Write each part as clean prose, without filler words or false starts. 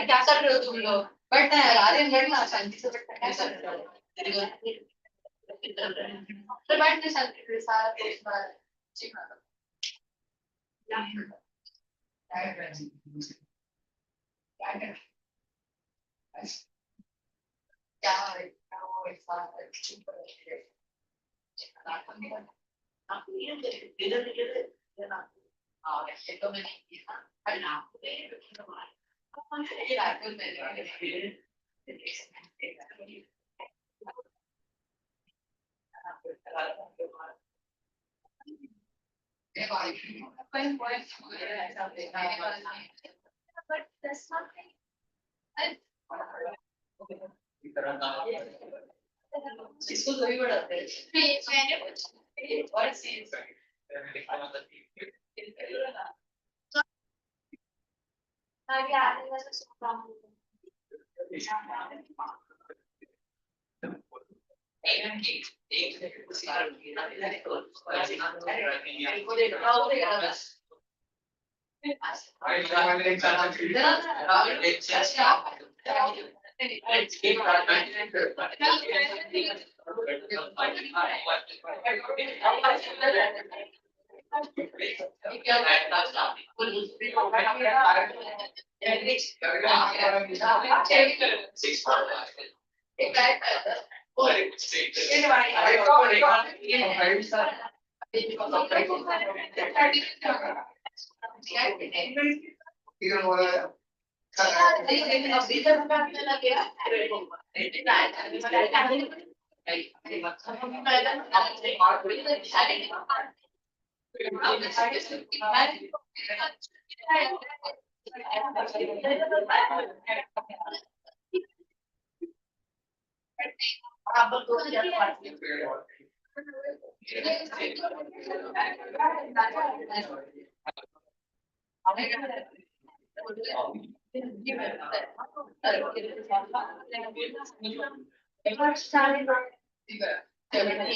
क्या कर रहे हो तुम लोग? बैठना है आर्यन बैठना शांति से बैठना कैसा कर रहे हो? तो बैठने शांति से सारा कुछ बात ठीक है क्या है वो ऐसा चुप रहे आप ये इधर ना और ये तो मैंने किया है ना ये रात में but that's something इसको कोई बढ़ाते हैं मैंने और सी आगे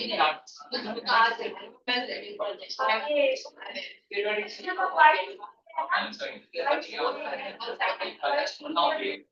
आने वाला सुनता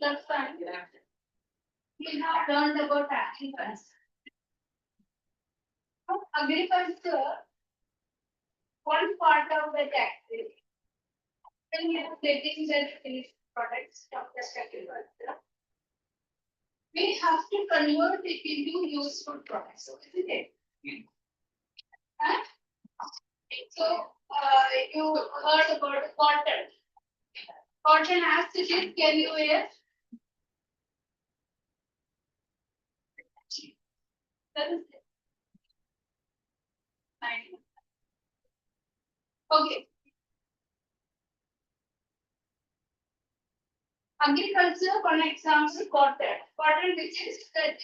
That's fine. We have learned about agriculture. Agriculture, one part of the activity. When we are getting the finished products from the agriculture, we have to convert it into useful products, isn't it? Huh? So, you heard about cotton. Cotton as it is, can you wear? That is it. Fine. Okay. Agriculture, one example, cotton. Cotton, which is the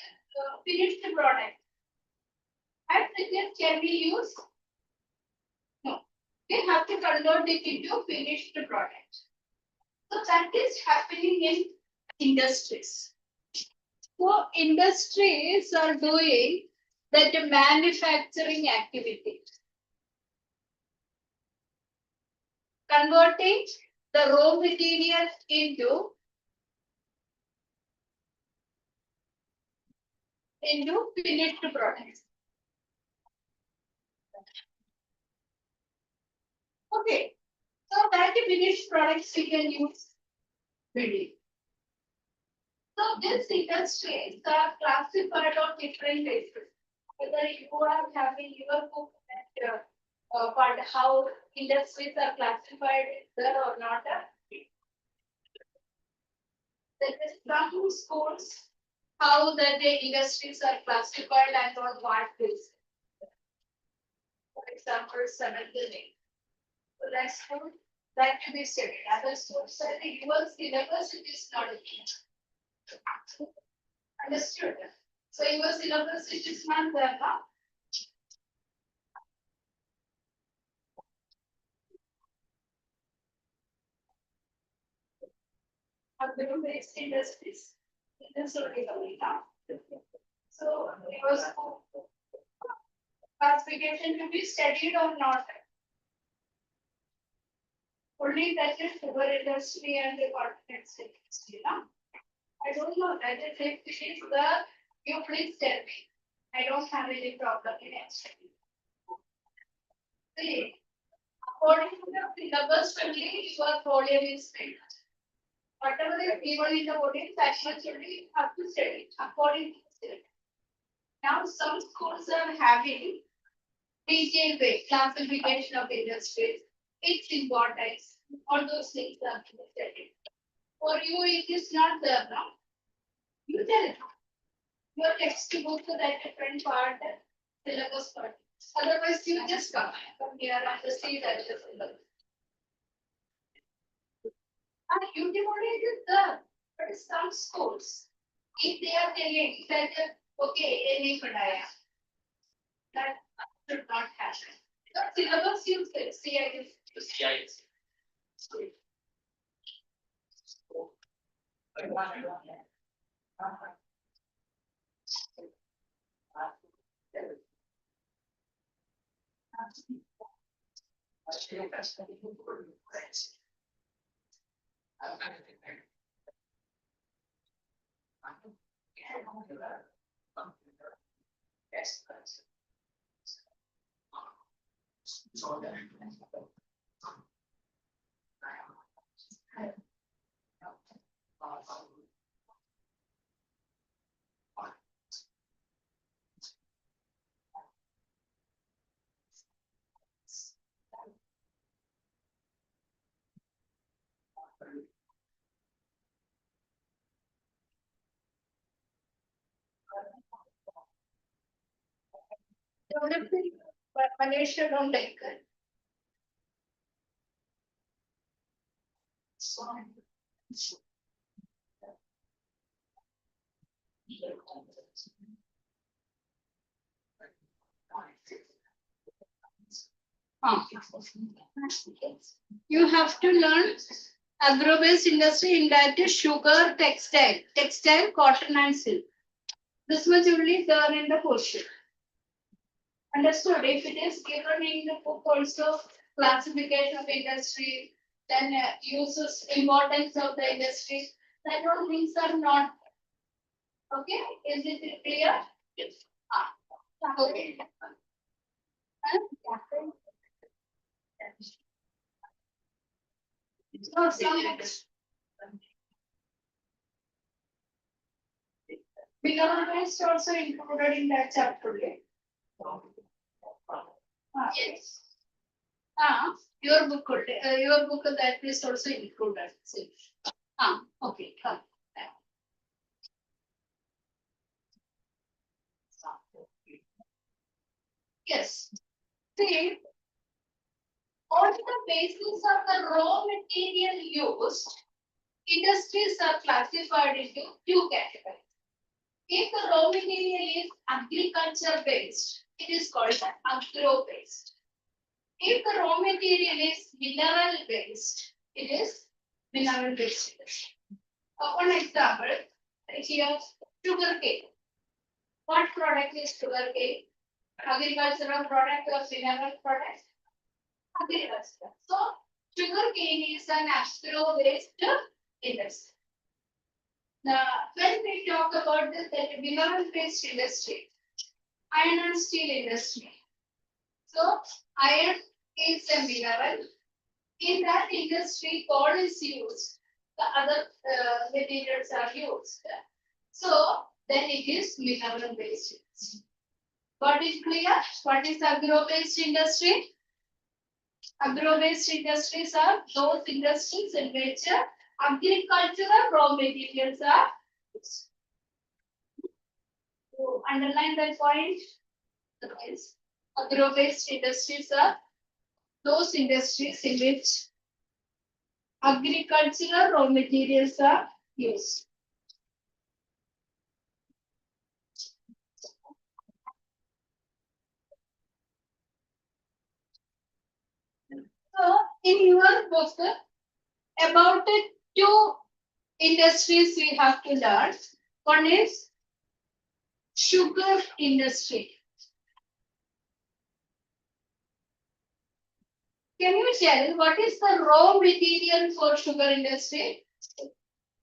finished product. As it is, can we use? No. We have to convert it into finished product. So that is happening in industries. So industries are doing that manufacturing activity. Converting the raw materials into finished products. Okay, so that finished products we can use building. So these industries are classified on different bases. Whether you are having your book and but how industries are classified there or not. There is some schools how the industries are classified and on what basis. For example, 7th and 8th. So that's good. That to be studied. Other schools, I think your syllabus it is not a understood. So your syllabus it is not there now. Agro-based industries. It is already coming down. So your classification to be studied or not. Only that is sugar industry and the continence industry. I don't know that if it is the you please tell me. I don't have any problem in answering. See, according to the syllabus only your volume is filled. Whatever is given in the volume, that much only you have to study according to the syllabus. Now some schools are having detailed way classification of industries, its importance, all those things are to be studied. For you, it is not there now. You tell it. Your textbook to that different part, syllabus part. Otherwise, you just come here and see that the syllabus. And you demolish it there. But some schools, if they are telling that, okay, any padaya, that should not happen. The syllabus you see, I guess. Yes. Developing, but Malaysia don't take it. You have to learn agro-based industry in that is sugar, textile, cotton and silk. This much only learn in the portion. Understood? If it is given in the book also, classification of industry, then uses importance of the industry, that all things are not. Okay, is it clear? Yes. Okay. So, Beginner is also included in that chapter. Yes. Your book that is also included. Okay. Yes. See, on the basis of the raw material used, industries are classified into two categories. If the raw material is agriculture based, it is called agro based. If the raw material is mineral based, it is mineral based. One example, here sugar cane. What product is sugar cane? Agricultural product or mineral product? Agriculture. So sugar cane is an agro based industry. Now, when we talk about the mineral based industry, iron and steel industry. So iron is a mineral. In that industry, coal is used. The other materials are used. So then it is mineral based industry. What is clear? What is agro based industry? Agro based industries are those industries in which agricultural raw materials are used. To underline that point, agro based industries are those industries in which agricultural raw materials are used. So, in your book, about the two industries we have to learn. One is sugar industry. Can you tell what is the raw material for sugar industry?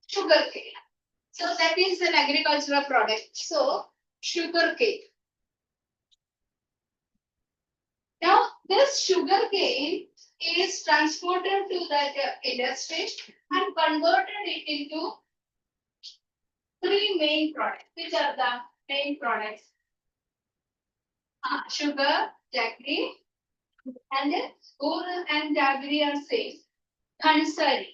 Sugar cane. So that is an agricultural product. So sugar cane. Now this sugar cane is transported to that industry and converted it into three main products. Which are the main products? Sugar, jaggery, and gur and jaggery are same. Khansari.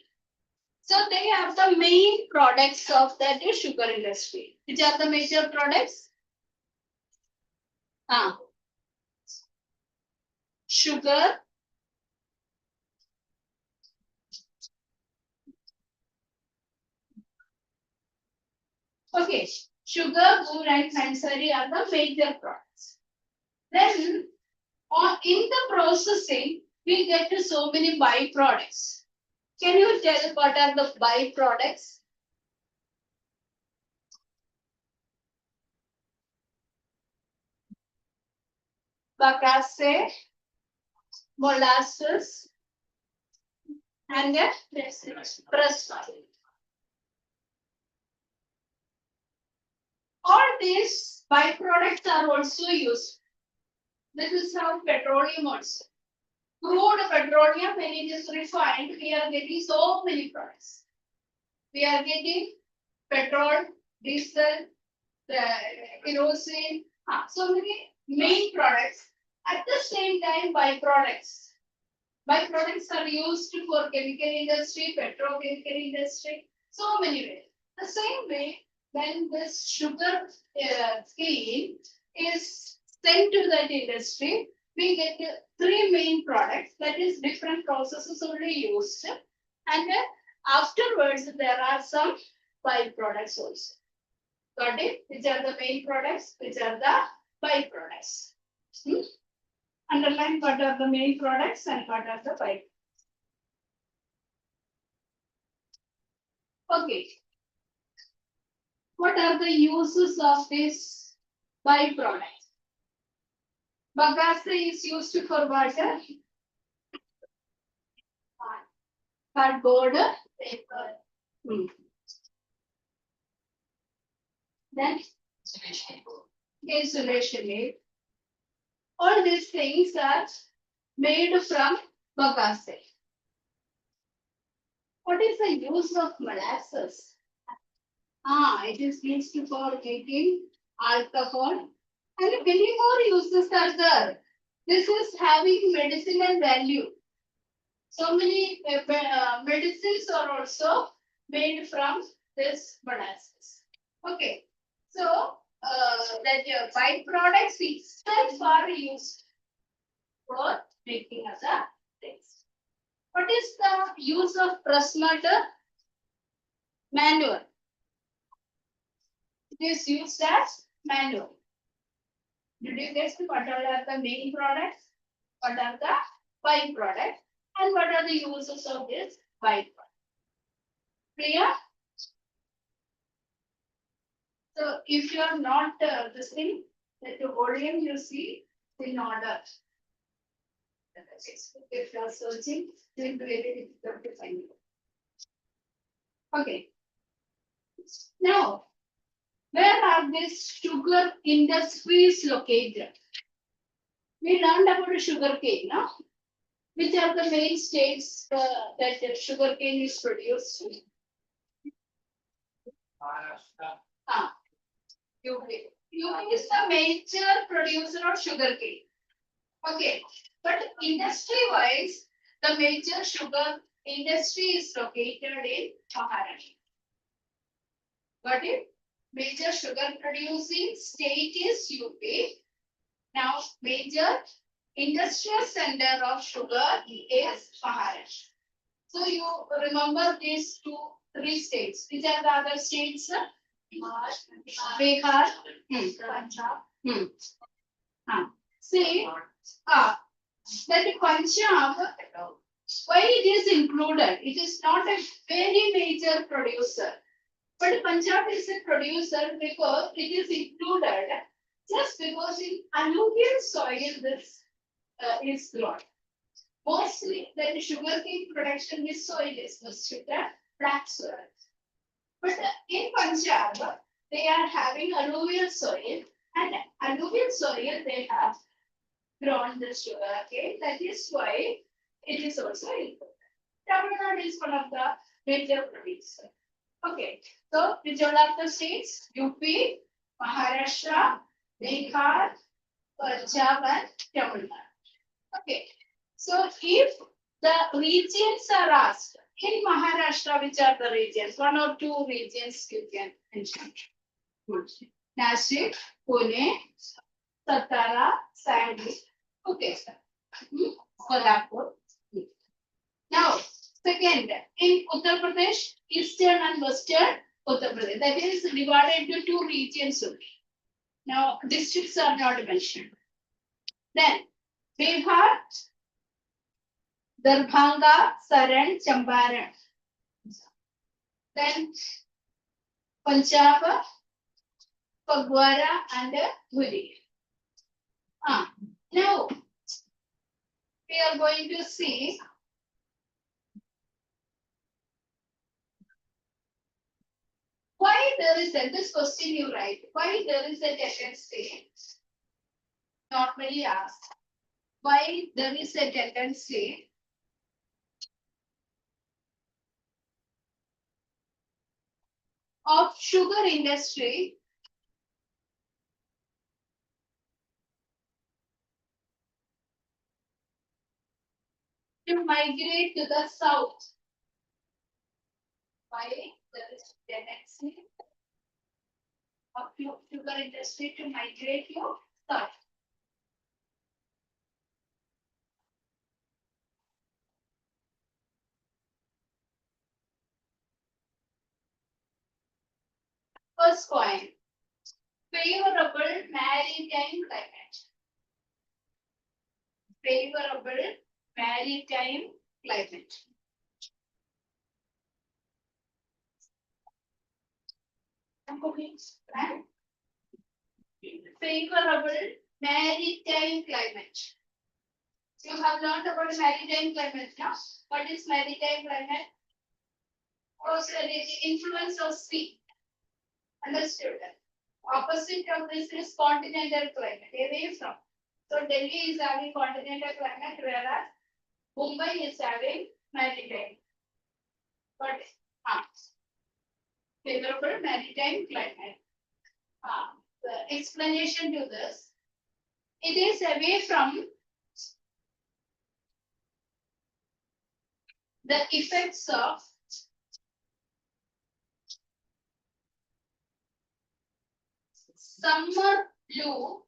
So they are the main products of that sugar industry. Which are the major products? Sugar, okay, sugar, gur and khansari are the major products. Then in the processing, we get to so many byproducts. Can you tell what are the byproducts? Bagasse, molasses, and pressed oil. All these byproducts are also used. This is how petroleum also. Crude petroleum, when it is refined, we are getting so many products. We are getting petrol, diesel, kerosene, so many main products. At the same time, byproducts. Byproducts are used for chemical industry, petrochemical industry, so many ways. The same way, when this sugar cane is sent to that industry, we get three main products, that is different processes only used, and afterwards there are some byproducts also. Got it? Which are the main products? Which are the byproducts? Underline what are the main products and what are the byproducts. Okay. What are the uses of this byproduct? Bagasse is used for water, cardboard, paper. Then insulation aid. All these things are made from bagasse. What is the use of molasses? It is used for making alcohol, and many more uses are there. This is having medicinal value. So many medicines are also made from this molasses. Okay, so that byproducts itself are used for making other things. What is the use of press motor? Manual. It is used as manual. Did you guess what are the main products? What are the byproducts? And what are the uses of this byproduct? Clear? So if you are not this thing, that the volume you see in order. If you are searching, it will be very difficult to find it. Okay. Now, where are these sugar industries located? We learned about sugar cane, no? Which are the main states that sugar cane is produced? UP is the major producer of sugar cane. Okay, but industry-wise, the major sugar industry is located in Maharashtra. Got it? Major sugar producing state is UP. Now, major industrial center of sugar is Maharashtra. So you remember these three states. Which are the other states? Bihar, Punjab. See, that Punjab, why it is included? It is not a very major producer. But Punjab is a producer because it is included just because in alluvial soil this is grown. Mostly that sugarcane production is soil is mostly black soil. But in Punjab, they are having alluvial soil, and alluvial soil they have grown the sugarcane. That is why it is also included. Tamil Nadu is one of the major producers. Okay, so which all are the states? UP, Maharashtra, Bihar, Punjab, and Tamil Nadu. Okay, so if the regions are asked, in Maharashtra, which are the regions? One or two regions you can mention. Nashik, Pune, Satara, Sandy. Okay, sir. Kolhapur. Now, second, in Uttar Pradesh, eastern and western Uttar Pradesh. That is divided into two regions only. Now, districts are not mentioned. Then, Bihar, Darbhanga, Saran, Champaran. Then Punjab, Phagwara, and Dhuri. Now we are going to see why there is this question you write. Why there is a tendency, normally asked, why there is a tendency of sugar industry to migrate to the south. Why there is a tendency of sugar industry to migrate to south? First point, favorable maritime climate. Favorable maritime climate. Favorable maritime climate. You have learned about maritime climate now. What is maritime climate? Also, the influence of sea. Understood. Opposite of this is continental climate, away from. So Delhi is having continental climate, whereas Mumbai is having maritime. But favorable maritime climate. The explanation to this, it is away from the effects of summer blue,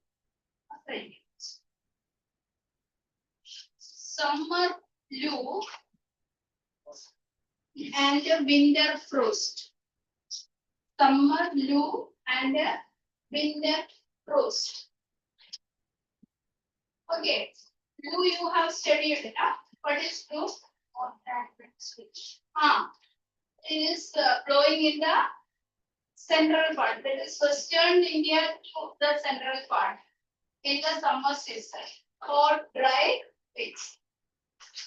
and winter frost. Summer blue and winter frost. Okay, blue you have studied. What is blue? Switch. It is blowing in the central part. That is western India to the central part in the summer season. Hot, dry, winds.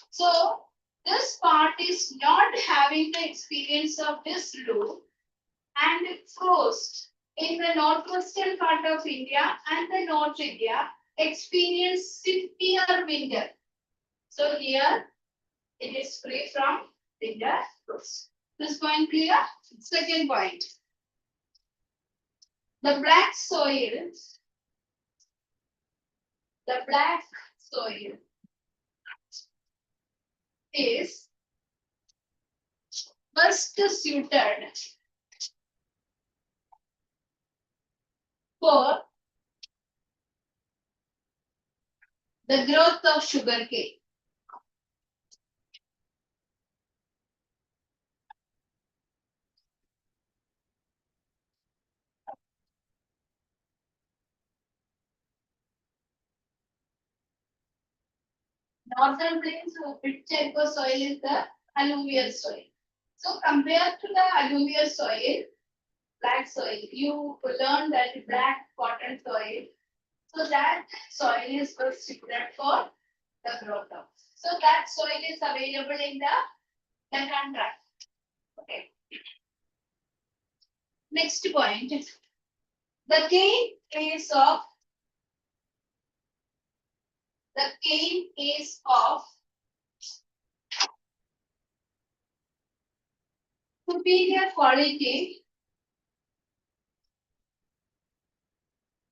So this part is not having the experience of this blue and frost in the northwestern part of India and the North India experience severe winter. So here it is free from winter frost. This point clear? Second point. The black soil is best suited for the growth of sugarcane. Northern plains, which type of soil is the alluvial soil. So compared to the alluvial soil, black soil, you learn that black cotton soil. So that soil is best suited for the growth of. So that soil is available in the Deccan Tract. Okay. Next point. The cane is of superior quality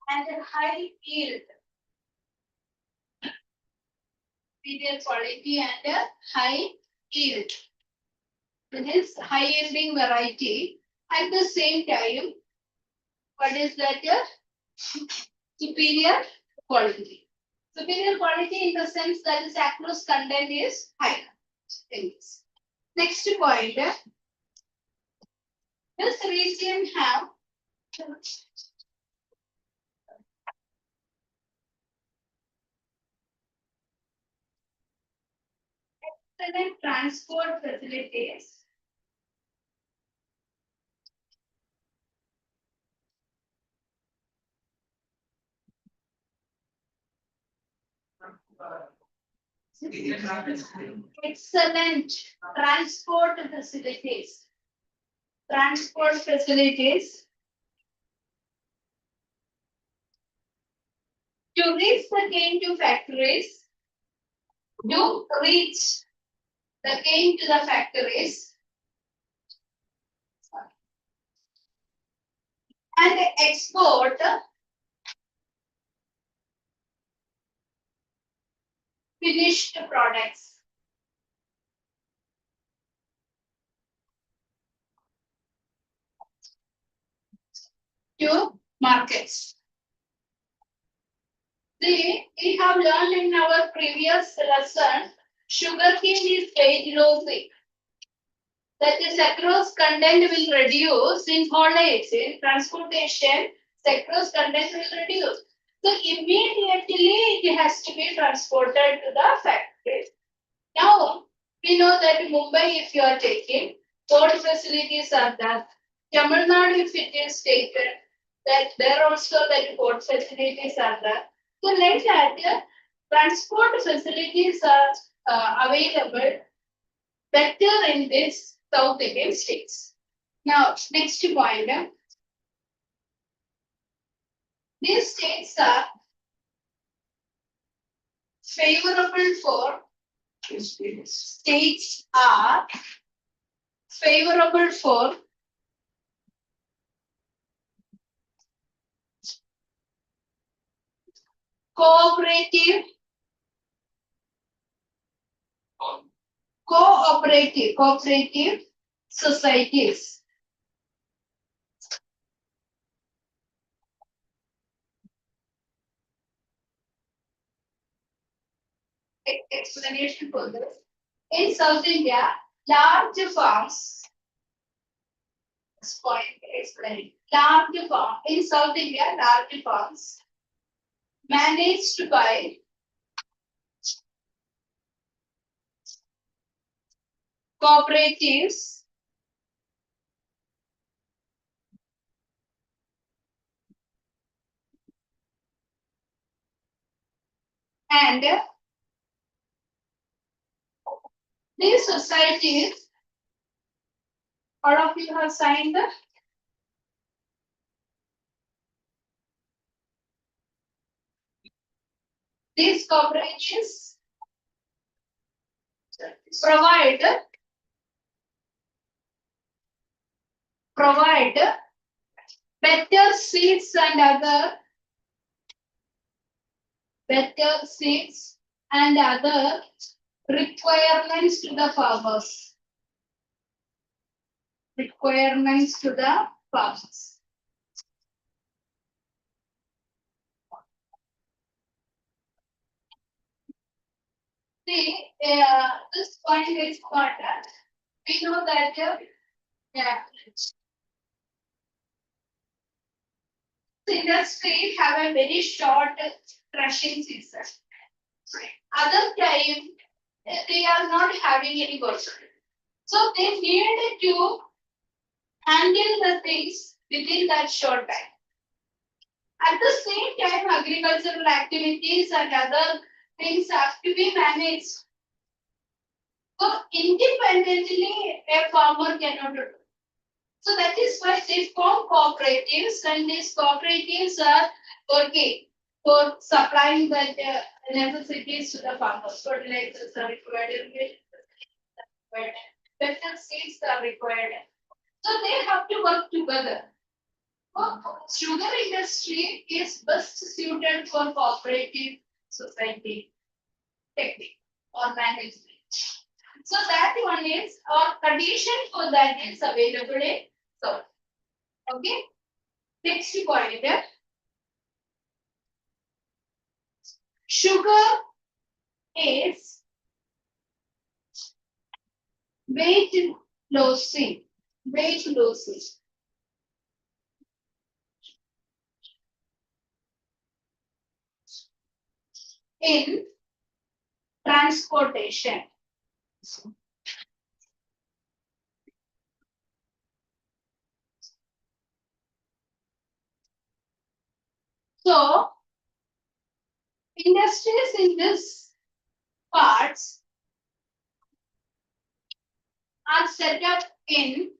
and high yield. Superior quality and high yield. It is high yielding variety. At the same time, what is that? Superior quality. Superior quality in the sense that its acrose content is higher. Next point. This region have excellent transport facilities. Excellent transport facilities. Transport facilities to reach the cane to factories. To reach the cane to the factories and export finished products. To markets. See, we have learned in our previous lesson, sugarcane is age losing. that the sucrose content will reduce in haulage, in transportation, sucrose content will reduce. So immediately it has to be transported to the factory. Now we know that Mumbai, if you are taking, port facilities are there. Tamil Nadu, if it is taken, that there also that port facilities are there. So like that, transport facilities are available better in this South Indian states. Now, next point. These states are favorable for states are favorable for cooperative cooperative societies. Explanation for this. In South India, large farms. Explain. Large farm in South India, large farms managed by cooperatives and these societies, all of you have signed the these cooperatives provide better seeds and other requirements to the farmers. Requirements to the farmers. See, this point is important. We know that the industry have a very short crushing season. Other time, they are not having any work. So they need to handle the things within that short time. At the same time, agricultural activities and other things have to be managed. So independently, a farmer cannot do. So that is why they form cooperatives, and these cooperatives are working for supplying the necessities to the farmers. Fertilizers are required, irrigation are required, better seeds are required. So they have to work together. Sugar industry is best suited for cooperative society technique or management. So that one is, or condition for that is available in South. Okay. Next point. Sugar is weight losing. In transportation. So, industries in this parts are set up in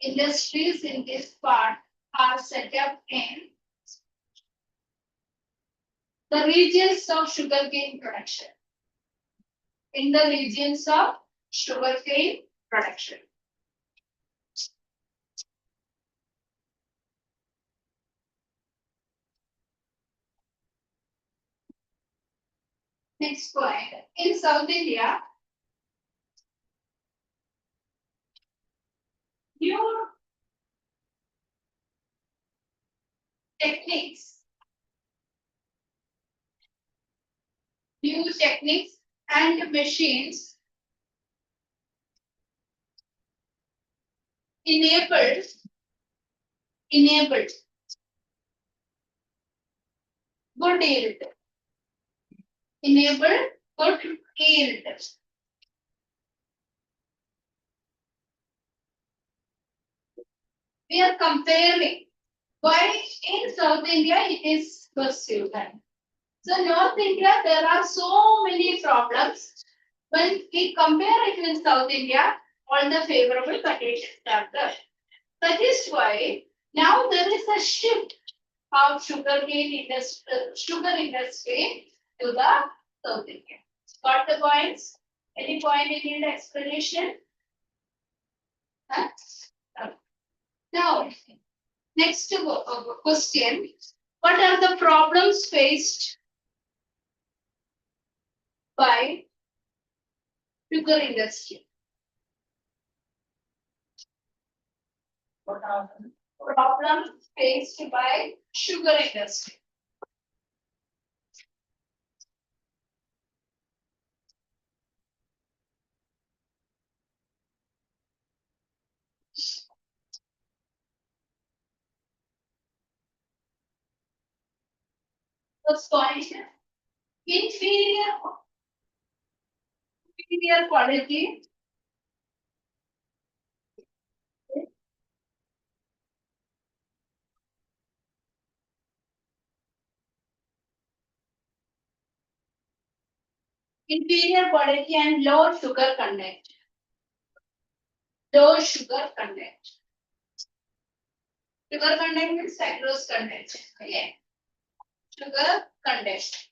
industries in this part are set up in the regions of sugarcane production. In the regions of sugarcane production. Next point. In South India, new techniques new techniques and machines enabled good yield. Enable good yield. We are comparing why in South India it is pursued. So North India there are so many problems. When we compare it with South India, all the favorable conditions are there. That is why now there is a shift of sugar industry to the South India. Got the points? Any point you need explanation? Huh? Now, next question. What are the problems faced by sugar industry? What are the problems faced by sugar industry? First point, inferior quality. Inferior quality and low sugar content. Low sugar content. Sugar content means sucrose content. Okay. Sugar content.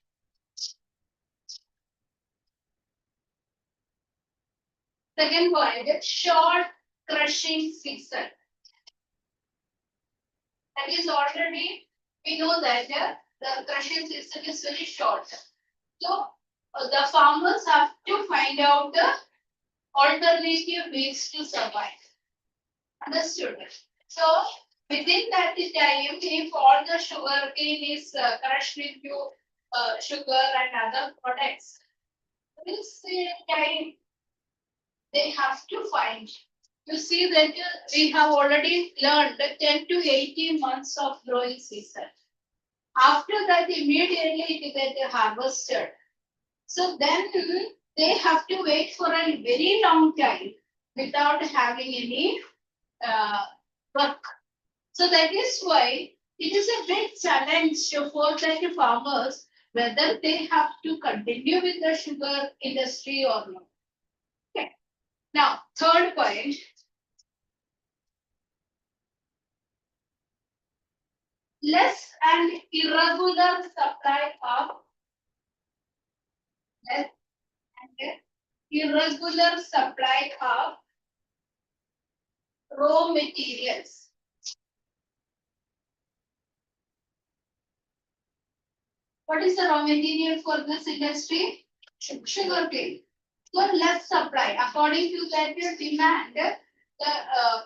Second point, short crushing season. That is already, we know that the crushing season is very short. So the farmers have to find out the alternative ways to survive. Understood? So within that time, if all the sugar cane is crushed into sugar and other products, this time they have to find. You see that we have already learned 10 to 18 months of growing season. After that, immediately it gets harvested. So then they have to wait for a very long time without having any work. So that is why it is a big challenge for the farmers whether they have to continue with the sugar industry or not. Okay. Now, third point. Less and irregular supply of raw materials. What is the raw material for this industry? Sugar cane. So less supply. According to that demand, the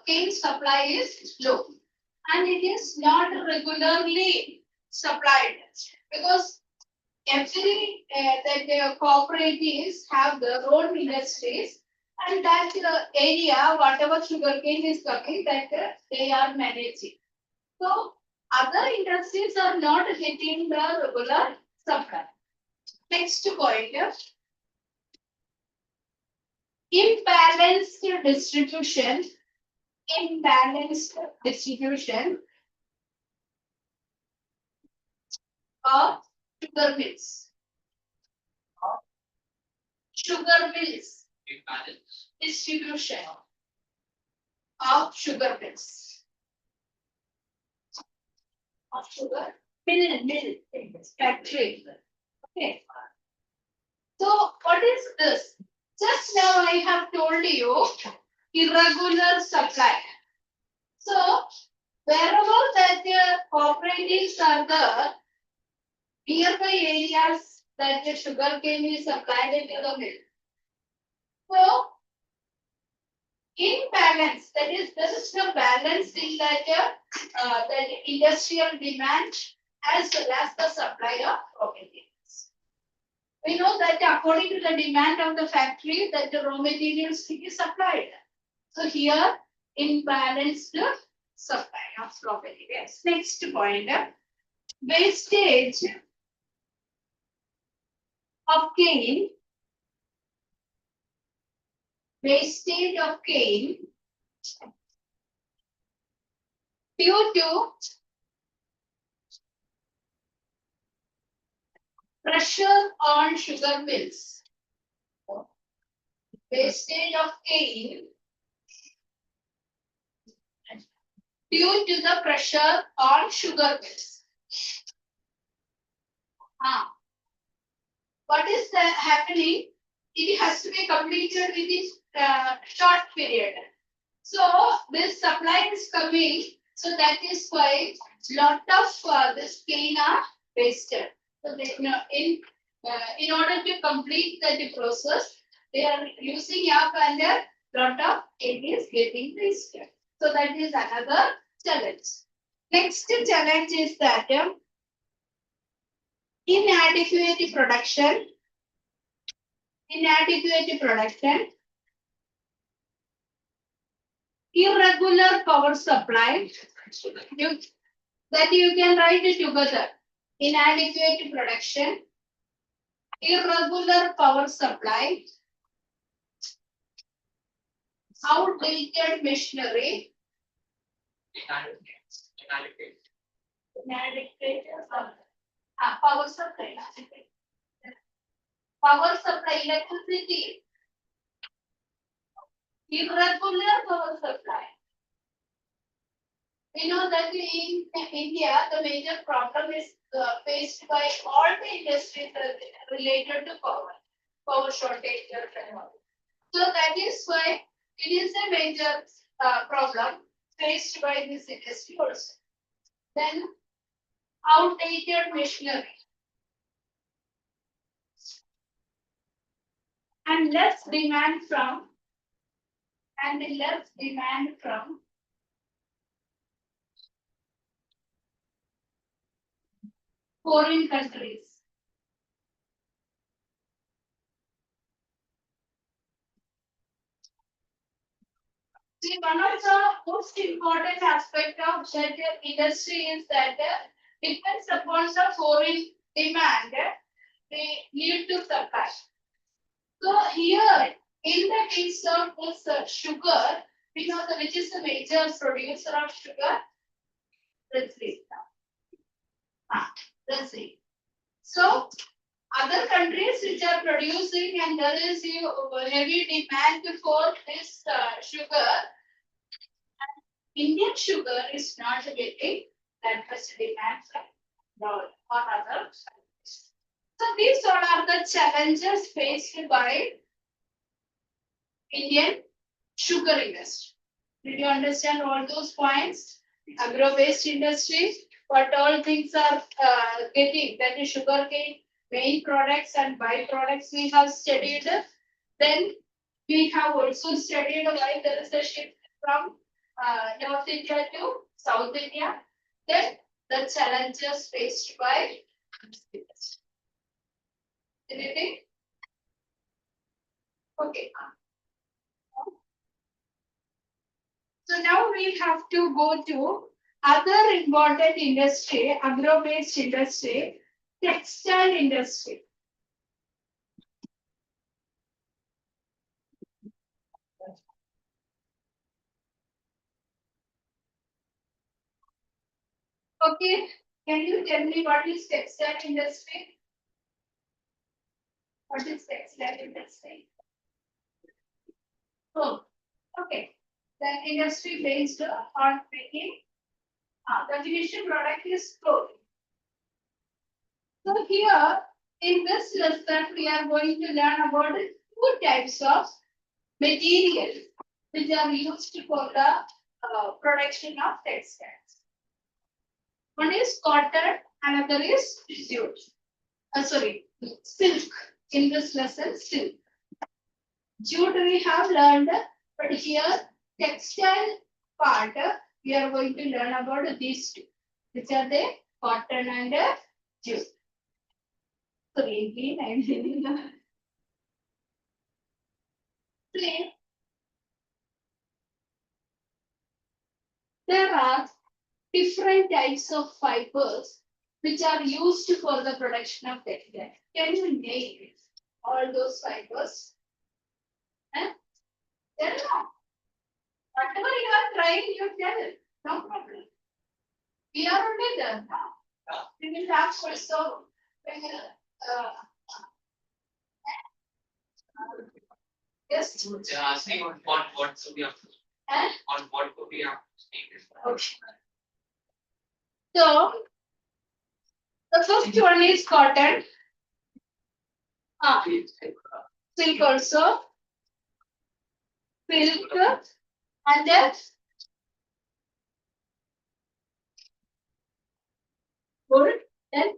cane supply is low. And it is not regularly supplied because every that cooperatives have their own industries and that area, whatever sugarcane is coming, that they are managing. So other industries are not getting the regular supply. Next point, imbalanced distribution of sugar mills. Distribution of sugar mills. Of sugar mill factory. Okay. So what is this? Just now I have told you irregular supply. So wherever that cooperatives are there, nearby areas that the sugar cane is supplied into the mill. So imbalance, that is, there is no balance in that the industrial demand as well as the supply of raw materials. We know that according to the demand of the factory, that the raw materials to be supplied. So here, imbalanced supply of raw materials. Next point, wastage of cane. Wastage of cane due to pressure on sugar mills. Wastage of cane due to the pressure on sugar mills. What is happening? It has to be completed within short period. So this supply is coming. So that is why lot of this cane are wasted. So they, in order to complete the process, they are using up and a lot of cane is getting wasted. So that is another challenge. Next challenge is that inadequate production, irregular power supply. That you can write it together. Inadequate production, irregular power supply, outdated machinery, power supply. Power supply, electricity, irregular power supply. We know that in India, the major problem is faced by all the industries related to power shortage. So that is why it is a major problem faced by this industry also. Then outdated machinery and less demand from foreign countries. See, one of the most important aspect of that industry is that depends upon the foreign demand, they need to supply. So here, in the case of this sugar, we know that which is the major producer of sugar. Let's see. Let's see. So other countries which are producing and there is heavy demand for this sugar. Indian sugar is not getting that much demand from other countries. So these all are the challenges faced by Indian sugar industry. Did you understand all those points? Agro-based industry, what all things are getting, that is sugarcane, main products and byproducts we have studied. Then we have also studied why there is a shift from North India to South India. Then the challenges faced by anything? Okay. So now we have to go to other important industry, agro-based industry, textile industry. Okay, can you tell me what is textile industry? What is textile industry? Oh, okay. The industry based on making the finished product is clothing. So here in this lesson we are going to learn about two types of materials which are used for the production of textiles. One is cotton, another is jute. Silk. In this lesson, silk. Jute we have learned, but here textile part we are going to learn about these two, which are the cotton and jute. So again, I'm saying there are different types of fibers which are used for the production of textile. Can you name all those fibers? Eh? Tell now. Whatever you are trying, you tell. No problem. We are only there now. We will ask also. Yes. Asking on what should be on what could be Okay. So the first one is cotton. Silk also. Silk and then wool. Then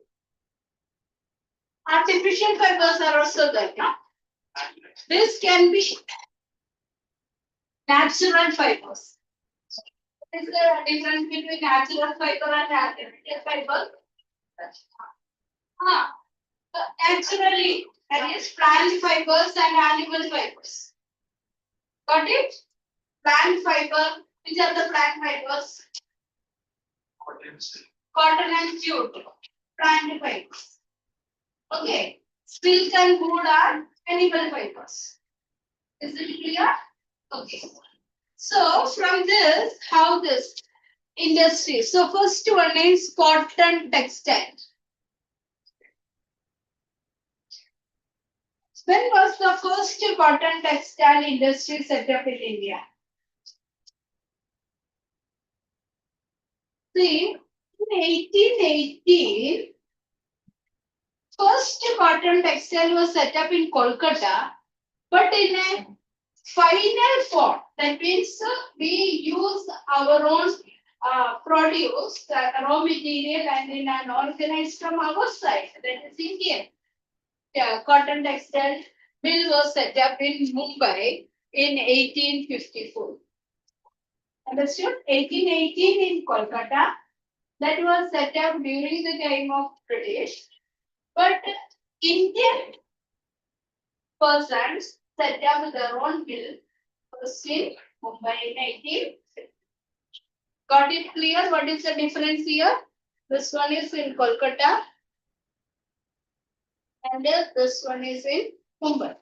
artificial fibers are also there. No? This can be natural fibers. What is the difference between natural fiber and artificial fiber? Naturally, that is plant fibers and animal fibers. Got it? Plant fiber, which are the plant fibers? Cotton and jute, plant fibers. Okay. Silk and wool are animal fibers. Is it clear? Okay. So from this, how this industry? So first one is cotton textile. When was the first cotton textile industry set up in India? See, in 1818, first cotton textile was set up in Kolkata, but in a final form. That means we use our own produce, raw material, and in an organized from our side. That is Indian. Yeah, cotton textile mill was set up in Mumbai in 1854. Understood? 1818 in Kolkata. That was set up during the time of British. But Indian persons set up their own mill first in Mumbai in 1850. Got it clear? What is the difference here? This one is in Kolkata. And this one is in Mumbai.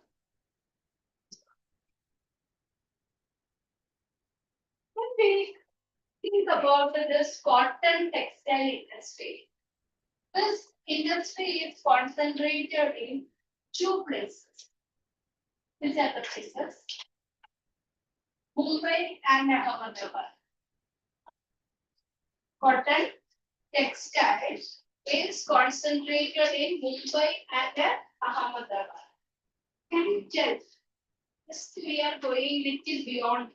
When we think about this cotton textile industry, this industry is concentrated in two places. These are the places, Mumbai and Ahmedabad. Cotton textile is concentrated in Mumbai and Ahmedabad. Can you tell? Yes, we are going little beyond.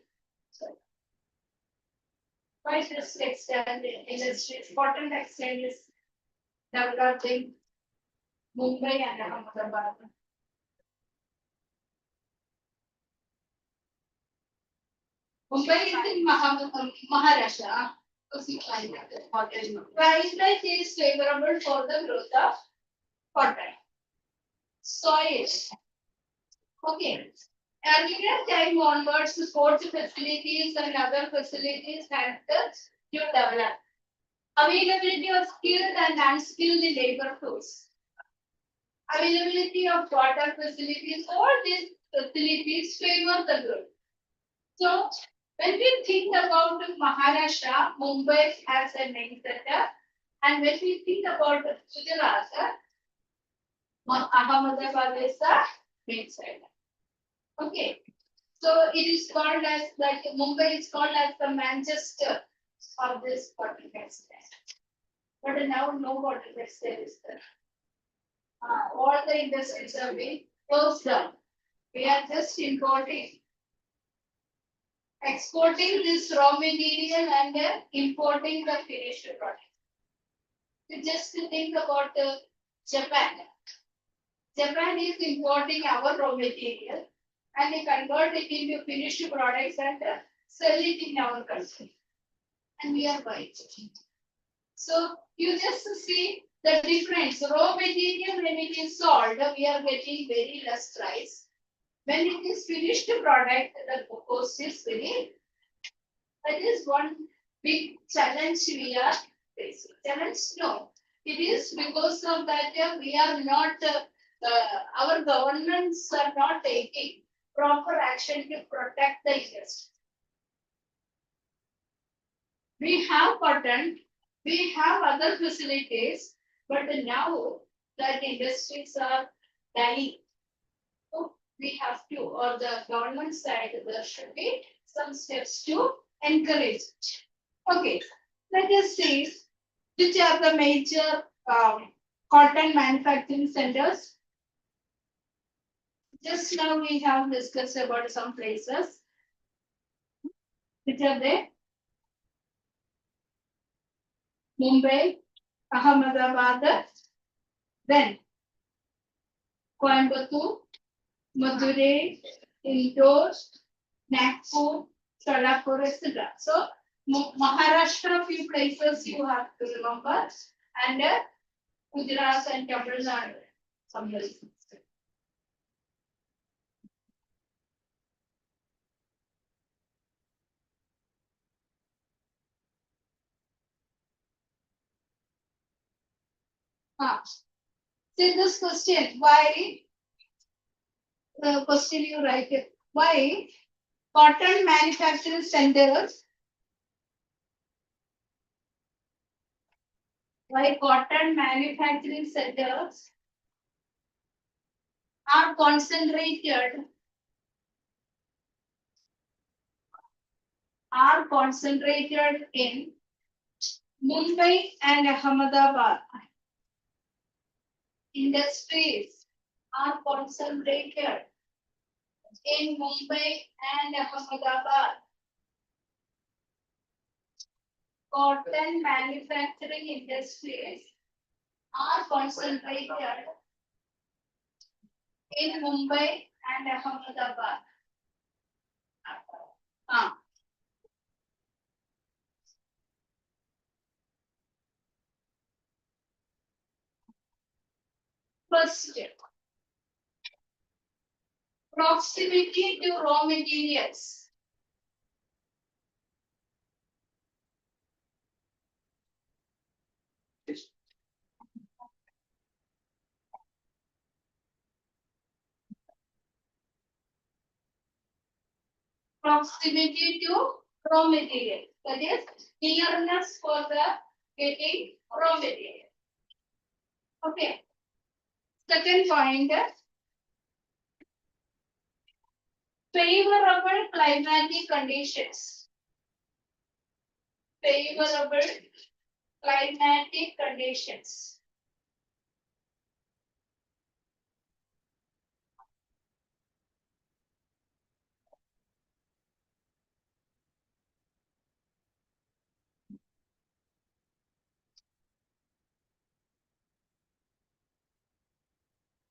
Why this textile industry, cotton textile is developed in Mumbai and Ahmedabad? Mumbai is in Maharashtra. Climate is favorable for the growth of cotton. Soil. Okay. Earlier time onwards, sports facilities and other facilities had to develop. Availability of skilled and unskilled labor force. Availability of water facilities, all these facilities favor the growth. So, when we think about Maharashtra, Mumbai has a main center, and when we think about Gujarat, Ahmedabad is the main center. Okay, so it is called as like Mumbai is called as the Manchester of this cotton textile. But now no cotton textile is there. All the industries are being closed down. We are just importing. Exporting this raw material and importing the finished product. You just think about Japan. Japan is importing our raw material and they convert it into finished products and sell it in our country. And we are buying it. So you just see The difference, raw material when it is sold, we are getting very less price. When it is finished product, the cost is very. That is one big challenge we are facing. Challenge no, it is because of that we are not. Our governments are not taking proper action to protect the industry. We have cotton, we have other facilities, but now that industries are dying. So we have to, or the government side, there should be some steps to encourage it. Okay, let us see which are the major cotton manufacturing centers. Just now we have discussed about some places. Which are they? Mumbai, Ahmedabad, then Coimbatore, Madurai, Indore, Nagpur, Solapur, etc. So Maharashtra, few places you have to remember, and Gujarat and Tamil Nadu, some places. See this question, why? The question you write it. Why cotton manufacturing centers? Why cotton manufacturing centers are concentrated in Mumbai and Ahmedabad. Industries are concentrated in Mumbai and Ahmedabad. Cotton manufacturing industries are concentrated in Mumbai and Ahmedabad. First step. Proximity to raw materials. Proximity to raw material. That is nearness for the getting raw material. Okay. Second point. Favorable climatic conditions. Favorable climatic conditions.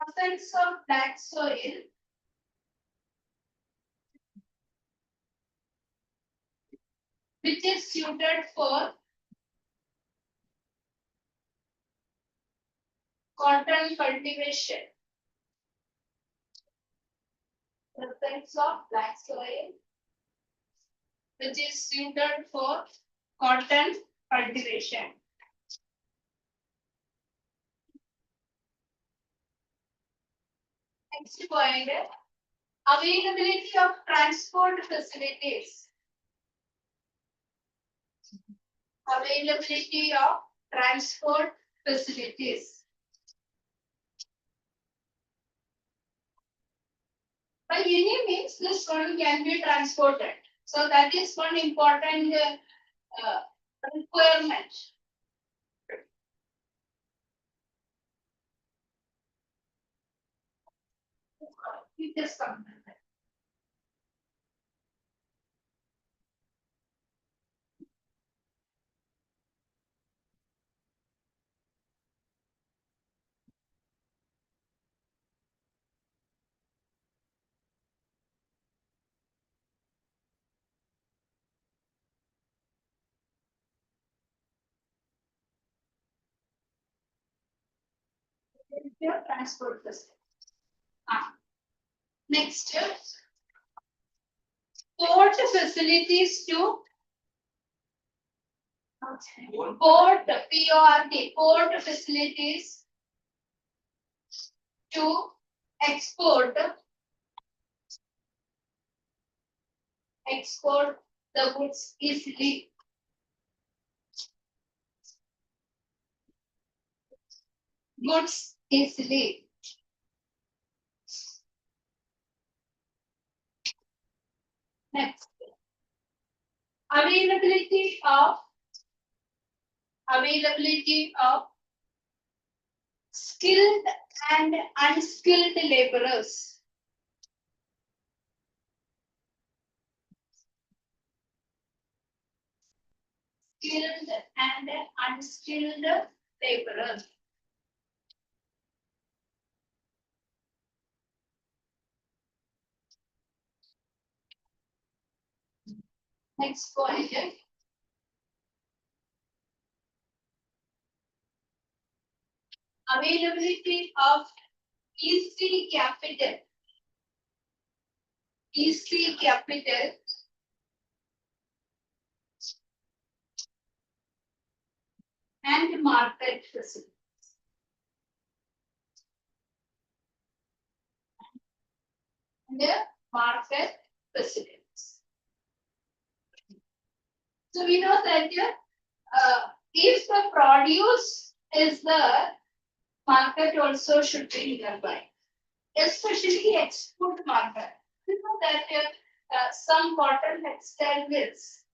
Absence of black soil. Which is suited for cotton cultivation. Presence of black soil, which is suited for cotton cultivation. Next point, availability of transport facilities. Availability of transport facilities. By any means, this one can be transported. So that is one important requirement. It is something. Your transport facility. Next, port facilities to port, port facilities to export the goods easily. Goods easily. Next, availability of skilled and unskilled laborers. Skilled and unskilled laborers. Next point. Availability of EC capital. EC capital and market facilities. And the market facilities. So we know that if the produce is there, market also should be nearby, especially export market. You know that some cotton textile mills,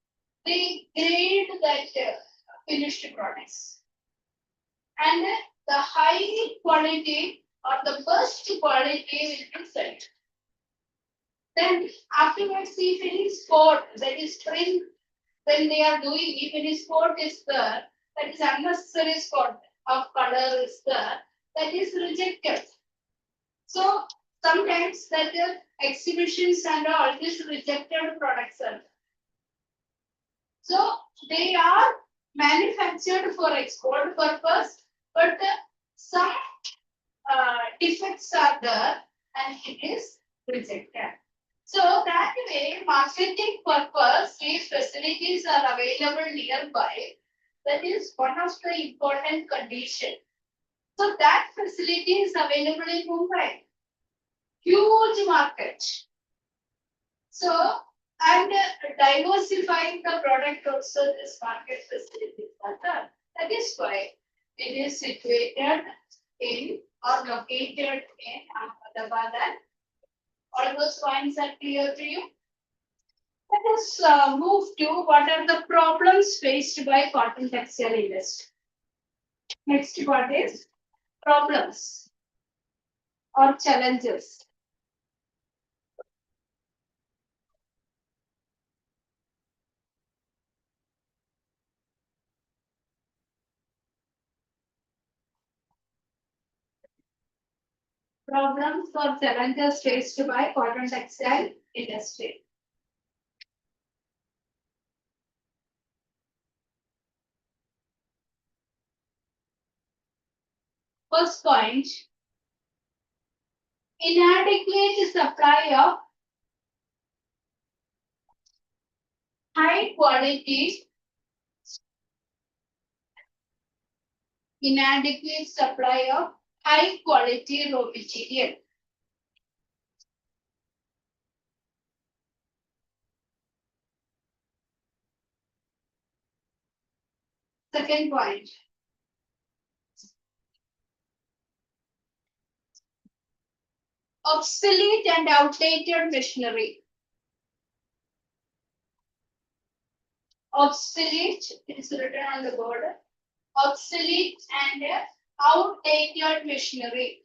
they grade that finished products, and the high quality or the best quality will be sold. Then afterwards, if any sport, that is trim, when they are doing, if any sport is there, that is unnecessary sport of color is there, that is rejected. So sometimes that exhibitions and all these rejected products are. So they are manufactured for export purpose, but some defects are there and it is rejected. So that way, marketing purpose, if facilities are available nearby, that is one of the important conditions. So that facility is available in Mumbai. Huge market. So, and diversifying the product also, this market facilities are done. That is why it is situated in or located in Ahmedabad. All those points are clear to you. Let us move to what are the problems faced by cotton textile industry. Next part is problems or challenges. Problems or challenges faced by cotton textile industry. First point, inadequate supply of high quality, inadequate supply of high quality raw material. Second point, obsolete and outdated machinery. Obsolete is written on the border. Obsolete and outdated machinery.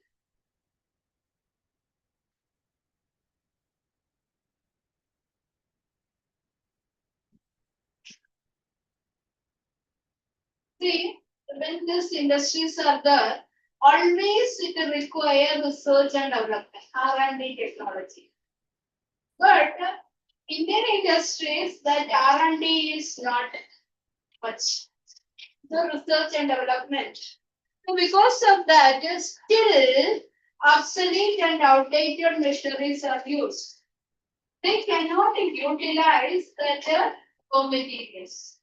See, when these industries are there, always it requires research and development, R&D technology. But Indian industries, that R&D is not much. The research and development. So because of that, still obsolete and outdated machineries are used. They cannot utilize the raw materials.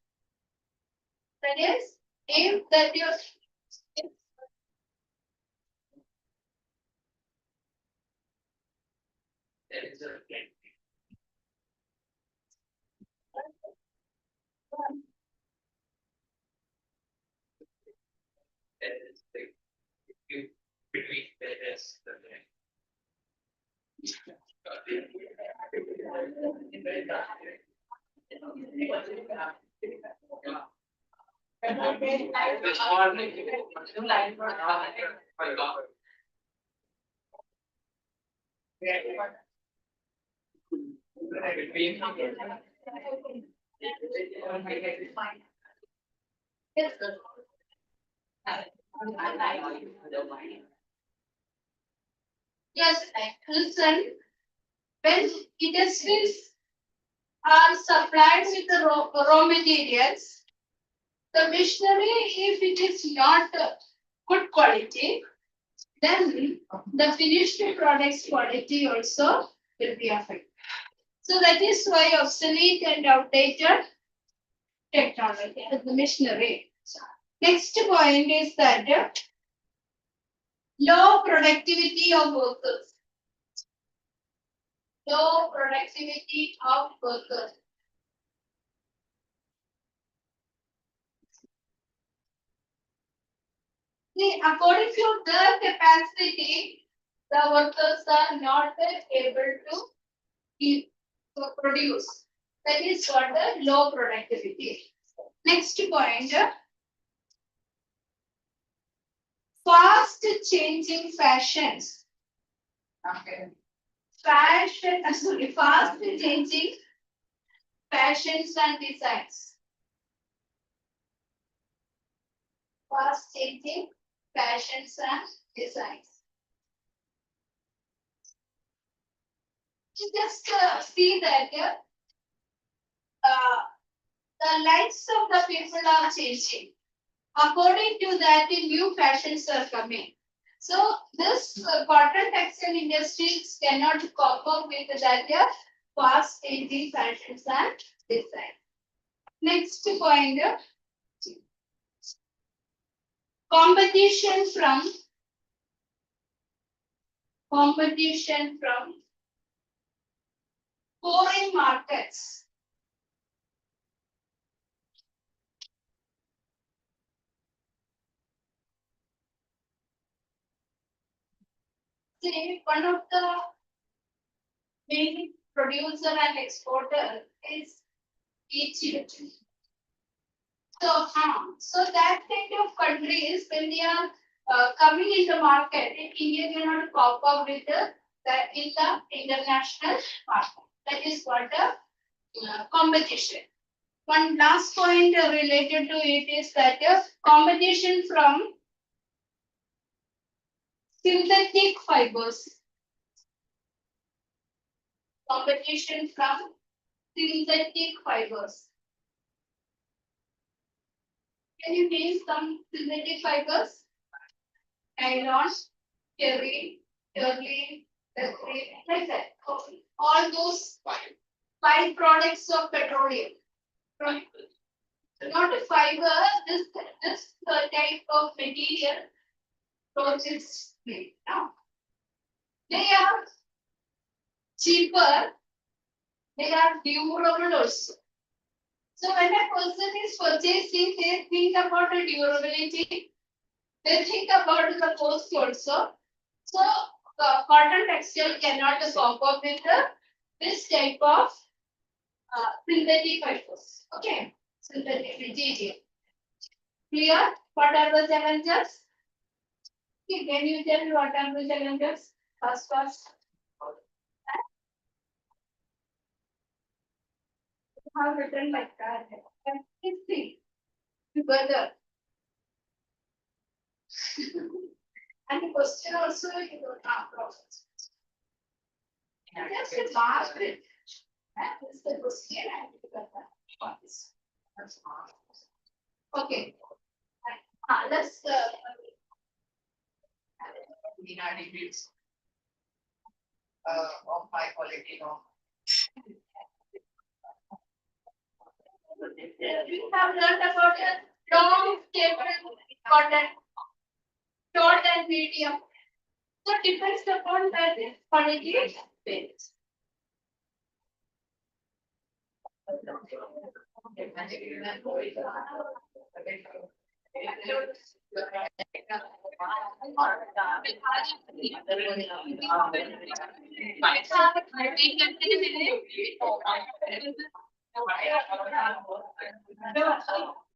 That is, if that your There is a plan. There is the between there is the this one. Between yes, listen, when industries are supplied with the raw materials, the machinery, if it is not good quality, then the finished products quality also will be affected. So that is why obsolete and outdated technology and the machinery. Next point is that low productivity of workers. Low productivity of workers. See, according to their capacity, the workers are not able to produce. That is what the low productivity. Next point, fast changing fashions. Okay. Fast changing fashions and designs. Fast changing fashions and designs. You just see that the lives of the people are changing. According to that, new fashions are coming. So this cotton textile industries cannot cope up with that fast changing fashions and design. Next point, competition from foreign markets. See, one of the main producer and exporter is Egypt. So that kind of countries, when they are coming in the market, in India cannot cope up with in the international market. That is what the competition. One last point related to it is that competition from synthetic fibers. Competition from synthetic fibers. Can you name some synthetic fibers? Nylon, terry, like that. All those byproducts of petroleum. From not a fiber, this type of material process made. Now, they are cheaper, they are durable also. So when a person is purchasing, they think about the durability, they think about the cost also. So cotton textile cannot cope up with this type of synthetic fibers. Okay, synthetic material. Clear? What are the challenges? Okay, can you tell me what are the challenges? First. How written like that? Let's see together. And the question also you don't have problems. Just a mark it. That is the question and okay. Let's inadequate of high quality of. We have learned about a long stable content, short and medium. So depends upon the quality space.